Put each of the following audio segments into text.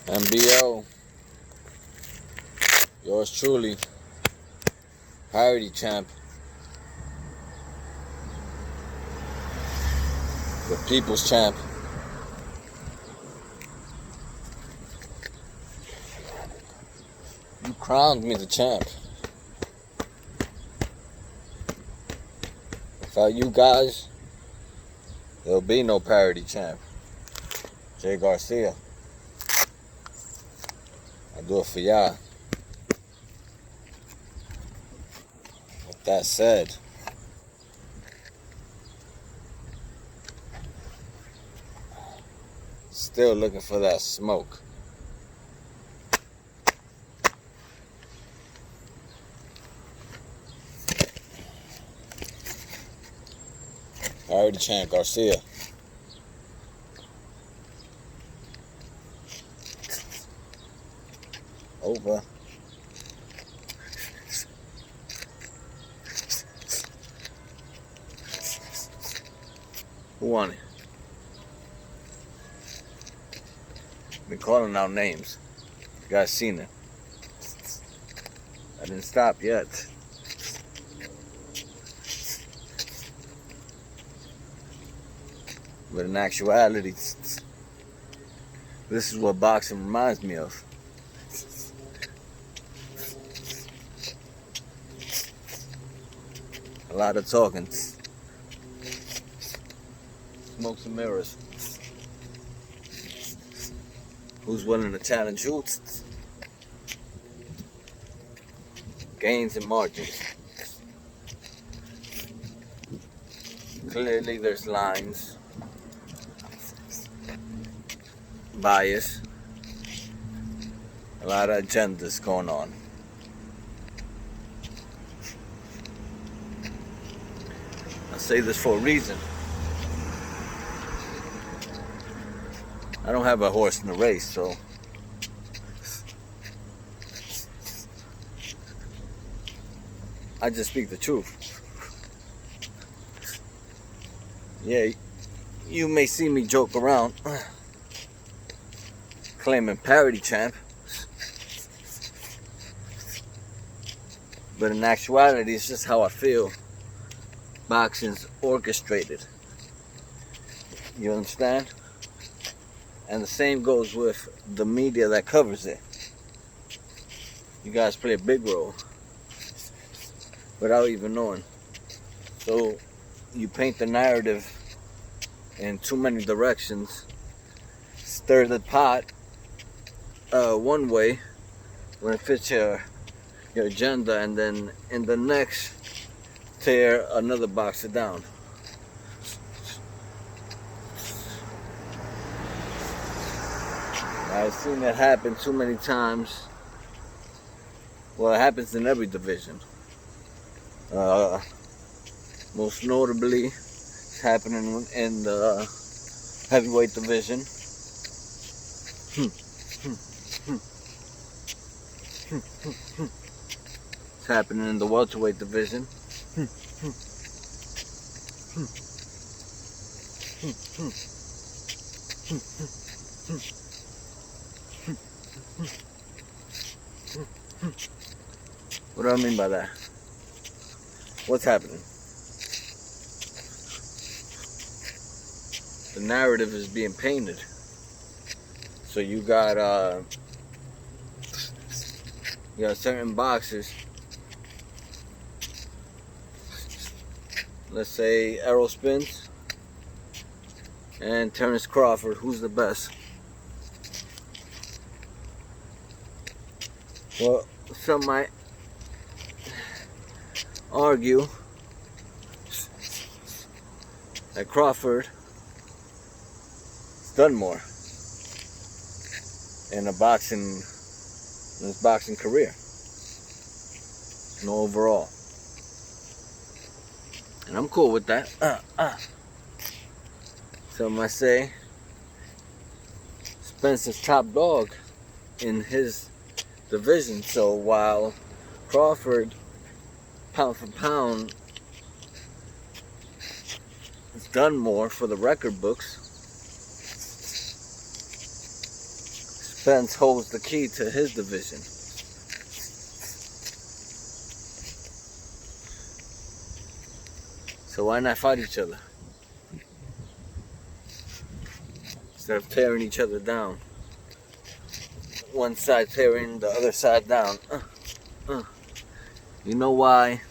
MBO, yours truly, parody champ, the people's champ. You crowned me the champ. Without you guys, there'll be no parody champ. JGarcia. I do it for y'all. With that said, still looking for that smoke. Parody champ Garcia. Over. Who won it? Been calling out names. You guys seen it? I didn't stop yet. But in actuality, this is what boxing reminds me of. A lot of talking. Smoke and mirrors. Who's willing to challenge who? Gains and margins. Clearly there's lines. Bias. A lot of agendas going on. I say this for a reason. I don't have a horse in the race, so I just speak the truth. Yeah, you may see me joke around claiming parody champ, but in actuality it's just how I feel boxing's orchestrated. You understand? And the same goes with the media that covers it. You guys play a big role without even knowing. So you paint the narrative in too many directions, stir the pot one way when it fits your agenda, and then in the next tear another boxer down. I've seen that happen too many times. Well, it happens in every division. Most notably, it's happening in the heavyweight division. It's happening in the welterweight division. What do I mean by that? What's happening? The narrative is being painted. So you got certain boxers. Let's say Errol Spence and Terrence Crawford. Who's the best? Well, some might argue that Crawford has done more in his boxing career, and overall. And I'm cool with that. Some might say Spence is top dog in his division. So while Crawford, pound for pound, has done more for the record books, Spence holds the key to his division. So why not fight each other? Instead of tearing each other down. One side tearing the other side down. You know why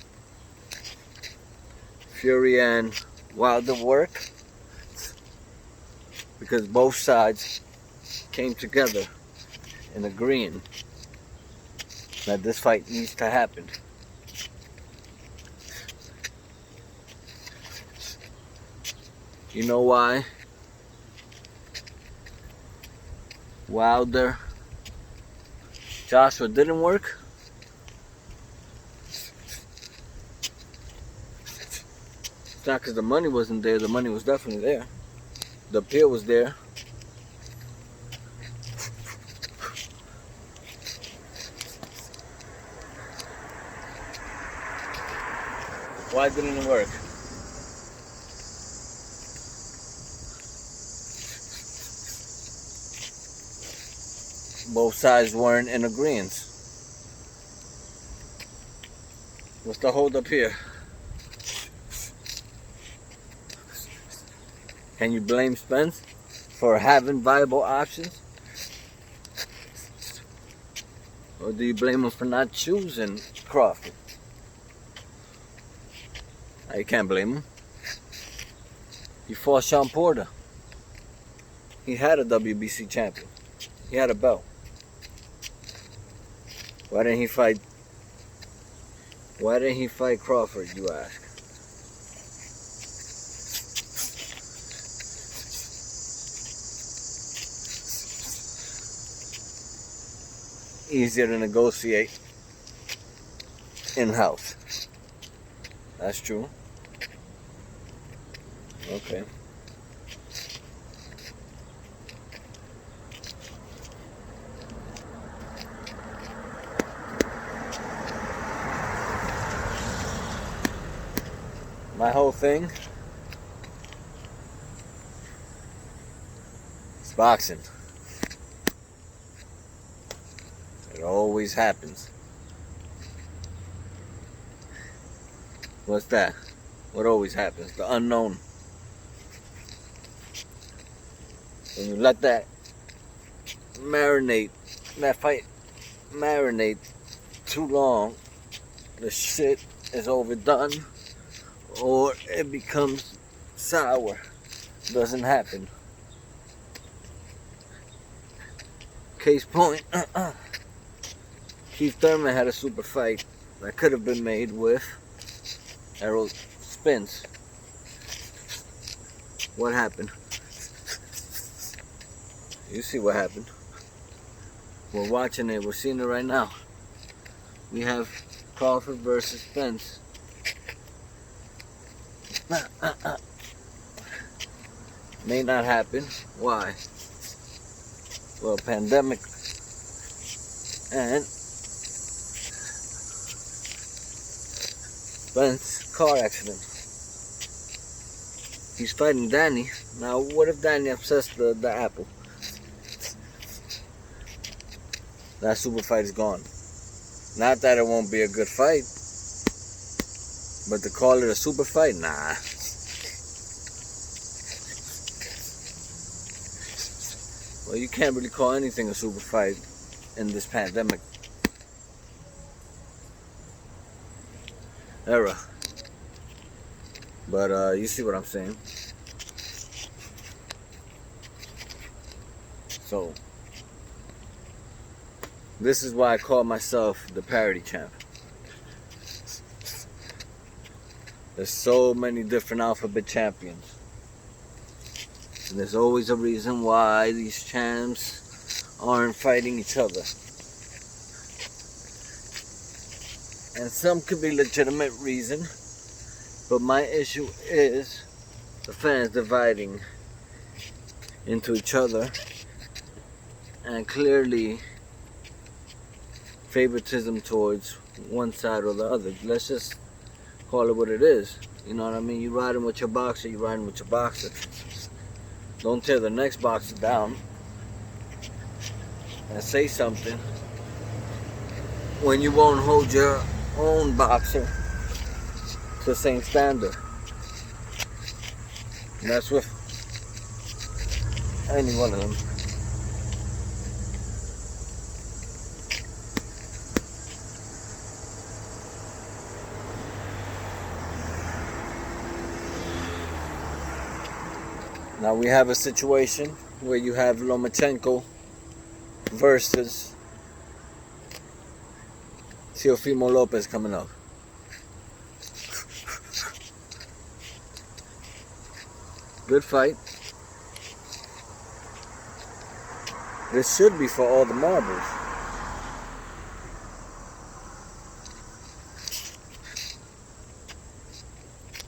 Fury and Wilder work? Because both sides came together in agreeing that this fight needs to happen. You know why Wilder Joshua didn't work? It's not because the money wasn't there. The money was definitely there. The appeal was there. Why didn't it work? Both sides weren't in agreement. What's the hold up here? Can you blame Spence for having viable options? Or do you blame him for not choosing Crawford? You can't blame him. He fought Sean Porter. He had a WBC champion. He had a belt. Why didn't he fight? Why didn't he fight Crawford, you ask? Easier to negotiate in-house. That's true. Okay. My whole thing is boxing. It always happens. What's that? What always happens? The unknown. When you let that marinate, that fight marinate too long, the shit is overdone. Or it becomes sour. Doesn't happen. Case point. Keith Thurman had a super fight that could have been made with Errol Spence. What happened? You see what happened. We're watching it. We're seeing it right now. We have Crawford versus Spence. May not happen. Why? Well, pandemic and Spence car accident. He's fighting Danny. Now, what if Danny upsets the apple? That super fight is gone. Not that it won't be a good fight. But to call it a super fight? Nah. Well, you can't really call anything a super fight in this pandemic era. But you see what I'm saying. So, this is why I call myself the parody champ. There's so many different alphabet champions. And there's always a reason why these champs aren't fighting each other. And some could be legitimate reason. But my issue is the fans dividing into each other. And clearly favoritism towards one side or the other. Let's just call it what it is. You know what I mean? You riding with your boxer, you riding with your boxer. Don't tear the next boxer down. and say something when you won't hold your own boxer to the same standard. And that's with any one of them. Now we have a situation where you have Lomachenko versus Teofimo Lopez coming up. Good fight. This should be for all the marbles.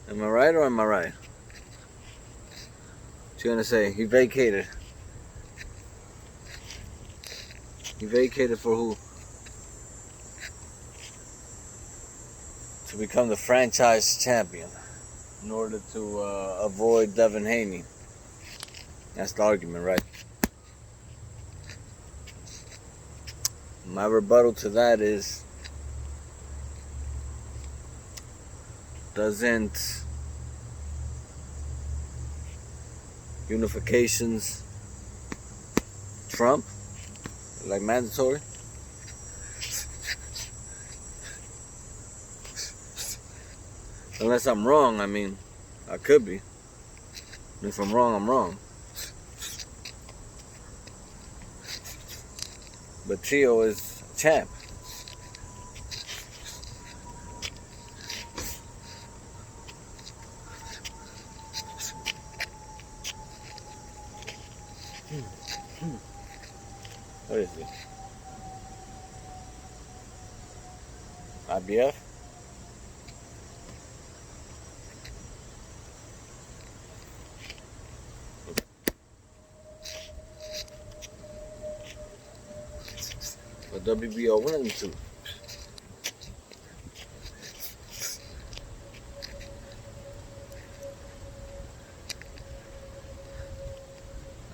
Am I right or am I right? What you gonna say? He vacated. He vacated for who? To become the franchise champion in order to avoid Devin Haney. That's the argument, right? My rebuttal to that is, doesn't unifications trump? Like mandatory? Unless I'm wrong, I mean, I could be. If I'm wrong, I'm wrong. But Tio is champ. What is it? IBF? But WBO, one of them two.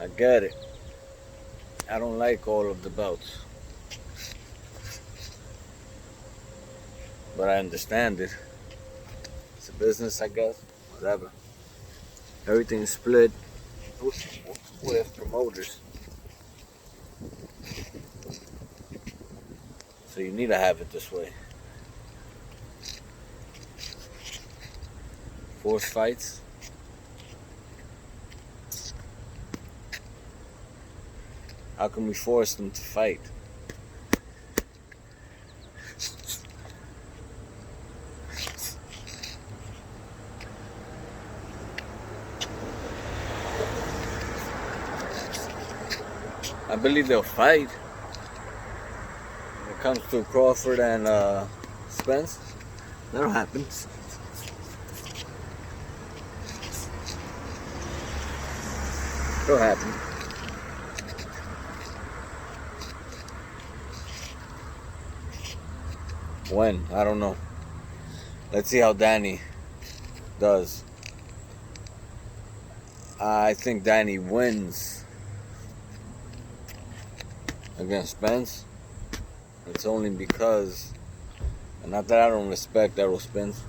I get it. I don't like all of the belts. But I understand it. It's a business, I guess. Whatever. Everything's split with promoters. So you need to have it this way. Force fights. How can we force them to fight? I believe they'll fight. When it comes to Crawford and Spence, that'll happen. It'll happen. When? I don't know. Let's see how Danny does. I think Danny wins against Spence. It's only because, and not that I don't respect Errol Spence,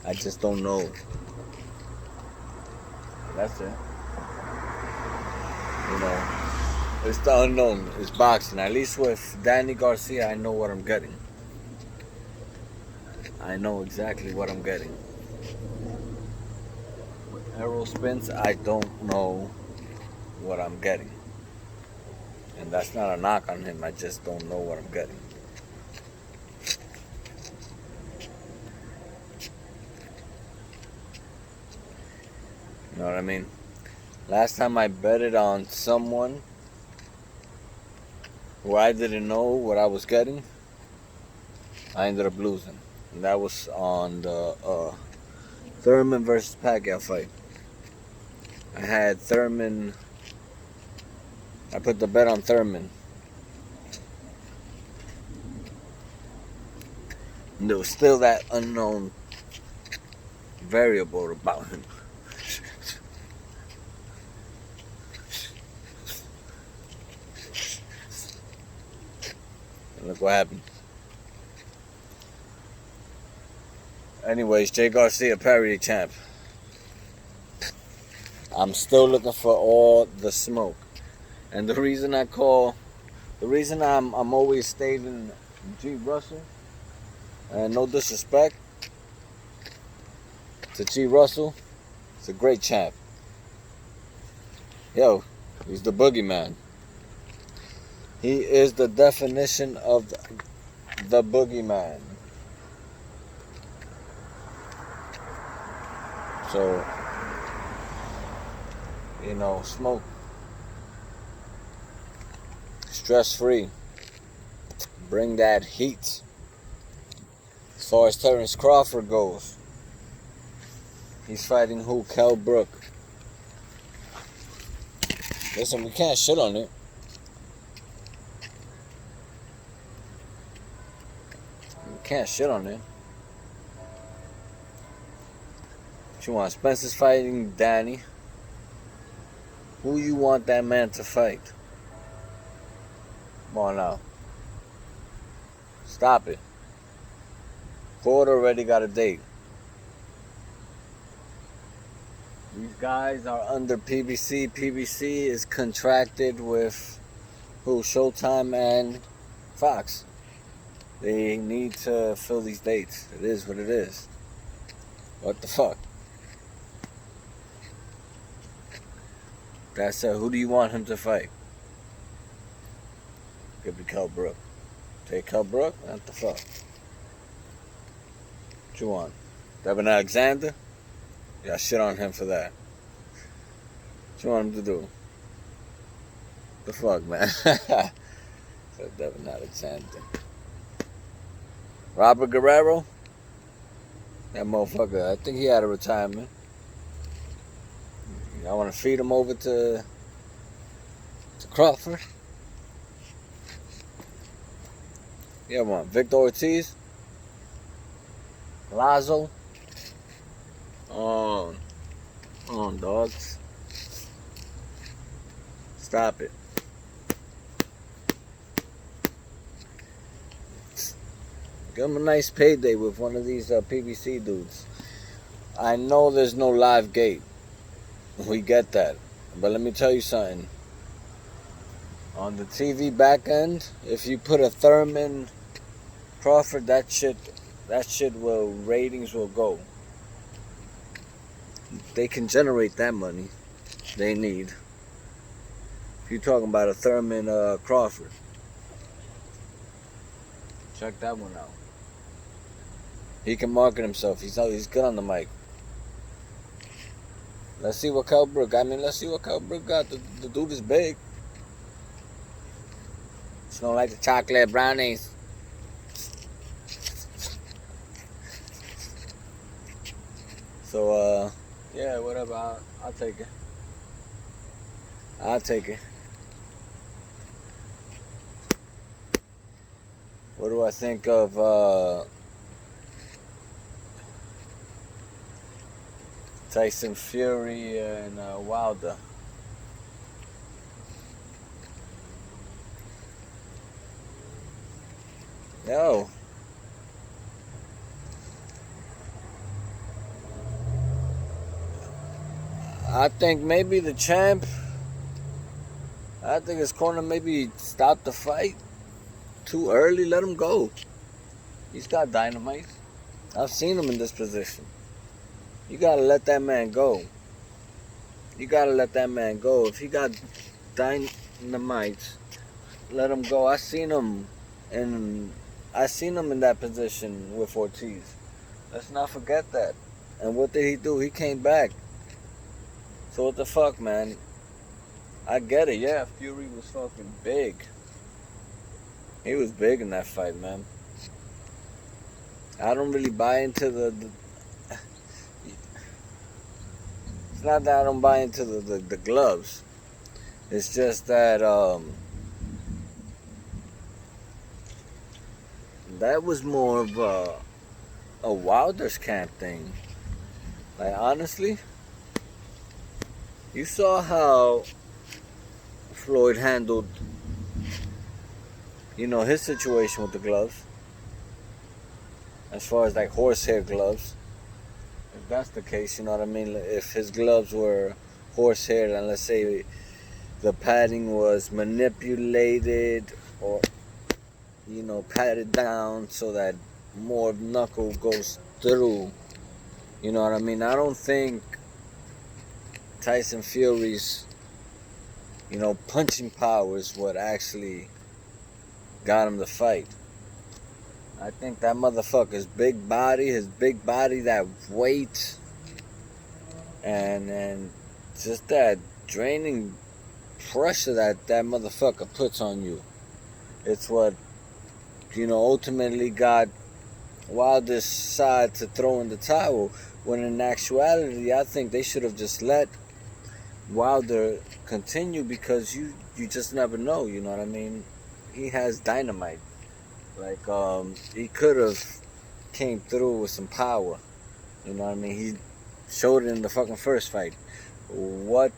I just don't know. That's it. You know, it's the unknown. It's boxing. At least with Danny Garcia, I know what I'm getting. I know exactly what I'm getting. With Errol Spence, I don't know what I'm getting. And that's not a knock on him. I just don't know what I'm getting. You know what I mean? Last time I betted on someone who I didn't know what I was getting, I ended up losing. And that was on the Thurman versus Pacquiao fight. I had Thurman. I put the bet on Thurman. And there was still that unknown variable about him. And look what happened. Anyways, Jay Garcia, parody champ. I'm still looking for all the smoke. And the reason I'm always stating G Russell, and no disrespect to G Russell, it's a great champ. Yo, he's the boogeyman. He is the definition of the boogeyman. So, smoke. Stress free. Bring that heat. As far as Terrence Crawford goes, he's fighting who? Kell Brook. Listen, we can't shit on it. We can't shit on it. What you want? Spencer's fighting Danny. Who you want that man to fight? Come on now. Stop it. Ford already got a date. These guys are under PBC. PBC is contracted with who? Showtime and Fox. They need to fill these dates. It is what it is. What the fuck? That's it. Who do you want him to fight? Could be Kell Brook. Take Kell Brook? What the fuck? What you want? Devin Alexander? Yeah, shit on him for that. What you want him to do? The fuck, man? So Devin Alexander. Robert Guerrero? That motherfucker, I think he had a retirement. I want to feed him over to Crawford. Yeah, man. Victor Ortiz. Lazo. On, dogs. Stop it. Give him a nice payday with one of these PBC dudes. I know there's no live gate. We get that. But let me tell you something. On the TV back end, if you put a Thurman Crawford, that shit will, ratings will go. They can generate that money they need. If you're talking about a Thurman Crawford, check that one out. He can market himself. He's good on the mic. Let's see what Kell Brook got. Let's see what Kell Brook got. The dude is big. Smell like the chocolate brownies. So, yeah, whatever. I'll take it. I'll take it. What do I think of Tyson Fury and Wilder? No. I think maybe the champ, I think his corner maybe stopped the fight too early. Let him go. He's got dynamite. I've seen him in this position. You gotta let that man go. You gotta let that man go. If he got dynamite, let him go. I seen him in that position with Ortiz. Let's not forget that. And what did he do? He came back. So what the fuck, man? I get it. Yeah, Fury was fucking big. He was big in that fight, man. I don't really buy into the it's not that I don't buy into the gloves. It's just that that was more of a Wilder's camp thing. Like, honestly, you saw how Floyd handled, his situation with the gloves, as far as like horsehair gloves. If that's the case, you know what I mean? If his gloves were horsehair, and let's say the padding was manipulated or, patted down so that more knuckle goes through, you know what I mean? I don't think Tyson Fury's, punching power is what actually got him to fight. I think that motherfucker's big body, that weight, and just that draining pressure that motherfucker puts on you. It's what, ultimately got Wilder's side to throw in the towel. When in actuality, I think they should have just let Wilder continue, because you just never know, you know what I mean? He has dynamite. Like, he could have came through with some power. You know what I mean? He showed it in the fucking first fight. What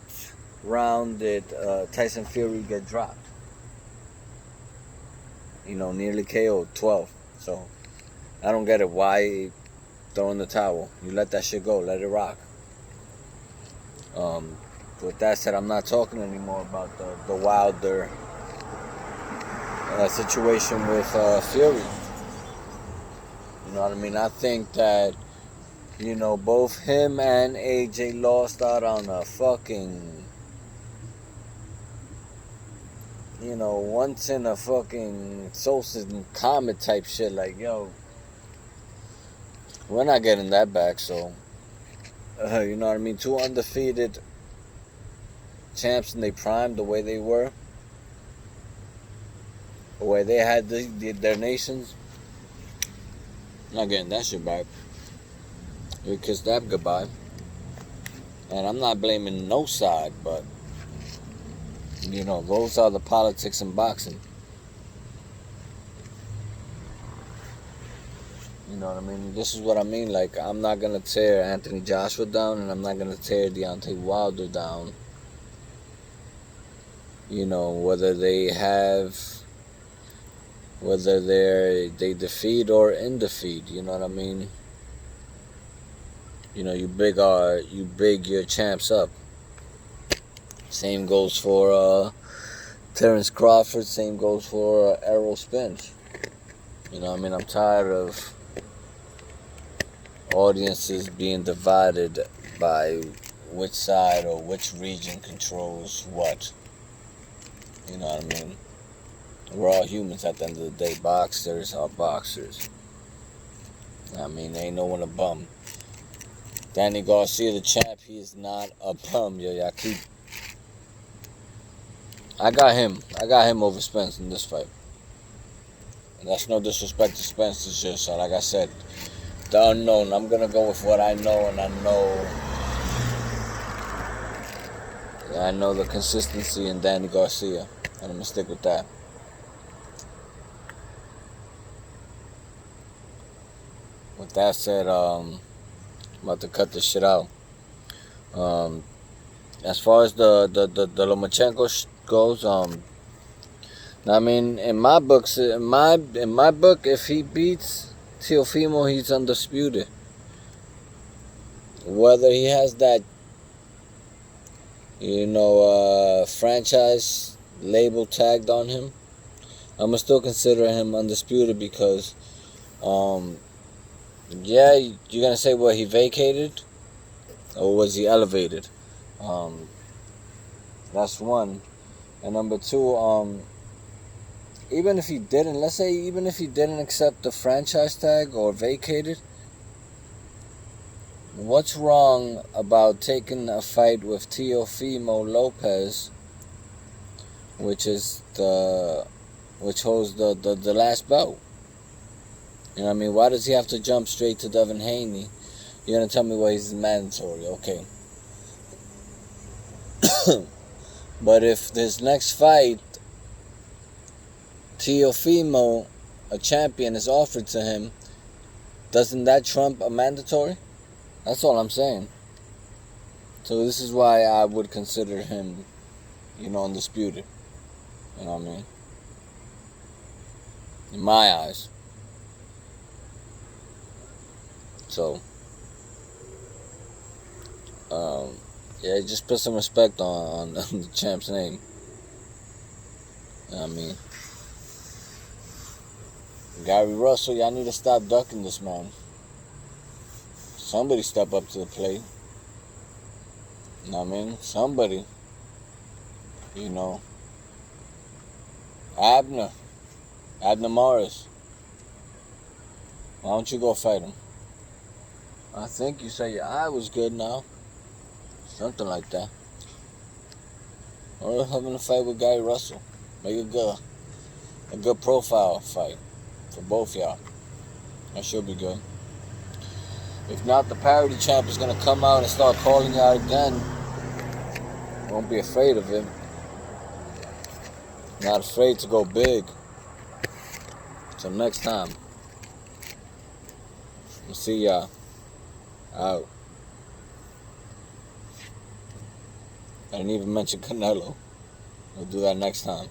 round did Tyson Fury get dropped? Nearly KO'd, 12. So, I don't get it. Why throw in the towel? You let that shit go. Let it rock. With that said, I'm not talking anymore about the Wilder situation with Fury. You know what I mean? I think that, both him and AJ lost out on a fucking, once in a fucking Solstice Comet type shit. Like, yo, we're not getting that back. So, you know what I mean? Two undefeated champs in their prime, the way they were, the way they had their nations. Not getting that shit back. We kissed that goodbye. And I'm not blaming no side, but, those are the politics in boxing. You know what I mean? This is what I mean. Like, I'm not going to tear Anthony Joshua down, and I'm not going to tear Deontay Wilder down. Whether they defeat or in defeat, you know what I mean? You big your champs up. Same goes for Terrence Crawford. Same goes for Errol Spence. You know what I mean? I'm tired of audiences being divided by which side or which region controls what. You know what I mean? We're all humans at the end of the day. Boxers are boxers. I mean, ain't no one a bum. Danny Garcia, the champ, he is not a bum. Yo, I got him over Spence in this fight. And that's no disrespect to Spence. It's just, like I said, the unknown. I'm going to go with what I know, and I know the consistency in Danny Garcia. And I'm going to stick with that. With that said, I'm about to cut this shit out. As far as the Lomachenko goes, I mean, in my book, if he beats Teofimo, he's undisputed. Whether he has that, franchise label tagged on him, I'm gonna still consider him undisputed, because, yeah, you're gonna say, well, he vacated, or was he elevated? That's one. And number two, even if he didn't accept the franchise tag or vacated, what's wrong about taking a fight with Teofimo Lopez, which holds the last belt? You know what I mean? Why does he have to jump straight to Devin Haney? You're gonna tell me why he's mandatory, okay? But if this next fight, Teofimo, a champion, is offered to him, doesn't that trump a mandatory? That's all I'm saying. So this is why I would consider him, undisputed. You know what I mean? in my eyes. So, yeah, just put some respect on the champ's name. I mean, Gary Russell, y'all need to stop ducking this man. Somebody step up to the plate. You know what I mean? Somebody. You know. Abner Morris. Why don't you go fight him? I think you say your eye was good now. Something like that. Or having a fight with Gary Russell. Make a good profile fight for both y'all. That should be good. If not, the parody champ is gonna come out and start calling you out again. Won't be afraid of him. Not afraid to go big. Till next time. We'll see y'all. Out. I didn't even mention Canelo. We'll do that next time.